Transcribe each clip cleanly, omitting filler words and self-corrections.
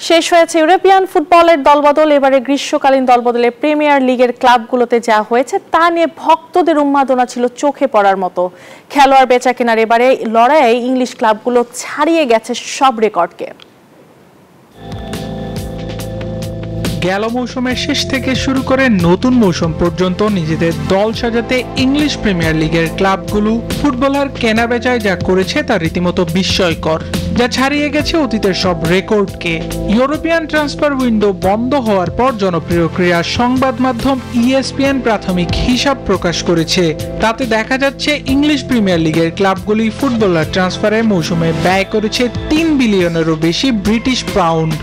শেষ হয়েছে ইউরোপিয়ান ফুটবলের দলবদল। এবারে গ্রীষ্মকালীন দলবদলে প্রিমিয়ার লিগের ক্লাবগুলোতে যা হয়েছে তা নিয়ে ভক্তদের উন্মাদনা ছিল চোখে পড়ার মতো। খেলোয়াড় বেচাকেনার এবারে লড়াইয়ে ইংলিশ ক্লাবগুলো ছাড়িয়ে গেছে সব রেকর্ডকে। গেল মৌসুমের শেষ থেকে শুরু করে নতুন মৌসুম পর্যন্ত নিজেদের দল সাজাতে ইংলিশ প্রিমিয়ার লিগের ক্লাবগুলো ফুটবলার কেনাবেচায় যা করেছে তা রীতিমতো বিস্ময়কর, যা ছাড়িয়ে গেছে অতীতের সব রেকর্ডকে। ইউরোপিয়ান ট্রান্সফার উইন্ডো বন্ধ হওয়ার পর জনপ্রিয় ক্রীড়া সংবাদ মাধ্যম ESPN প্রাথমিক হিসাব প্রকাশ করেছে। তাতে দেখা যাচ্ছে ইংলিশ প্রিমিয়ার লিগের ক্লাবগুলি ফুটবলার ট্রান্সফারে মৌসুমে ব্যয় করেছে 3 বিলিয়নেরও বেশি ব্রিটিশ পাউন্ড।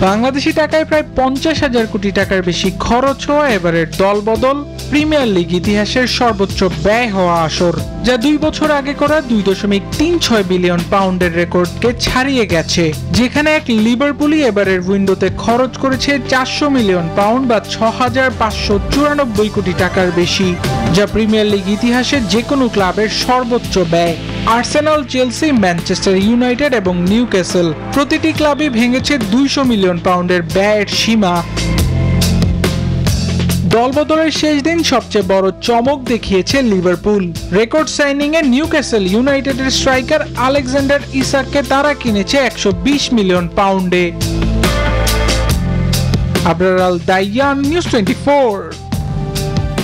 বাংলাদেশি টাকায় প্রায় 50,000 কোটি টাকার বেশি খরচ হওয়া এবারের দলবদল প্রিমিয়ার লিগ ইতিহাসের সর্বোচ্চ ব্যয় হওয়া আসর, যা 2 বছর আগে করা 2.36 বিলিয়ন পাউন্ডের রেকর্ডকে ছাড়িয়ে গেছে। যেখানে এক লিভারপুলই এবারের উইন্ডোতে খরচ করেছে 400 মিলিয়ন পাউন্ড বা 6,594 কোটি টাকার বেশি, যা প্রিমিয়ার লিগ ইতিহাসে যে কোনো ক্লাবের সর্বোচ্চ ব্যয়। আর্সেনাল, চেলসি, ম্যানচেস্টার ইউনাইটেড এবং নিউক্যাসল প্রতিটি ক্লাবই ভেঙেছে 200 মিলিয়ন পাউন্ডের ব্যয়ের সীমা। দলবদলের শেষ দিন সবচেয়ে বড় চমক দেখিয়েছে লিভারপুল। রেকর্ড সাইনিংয়ে নিউক্যাসল ইউনাইটেডের স্ট্রাইকার আলেকজান্ডার ইসাককে তারা কিনেছে 120 মিলিয়ন পাউন্ডে। আবরার আল দাইয়ান, নিউজ 24।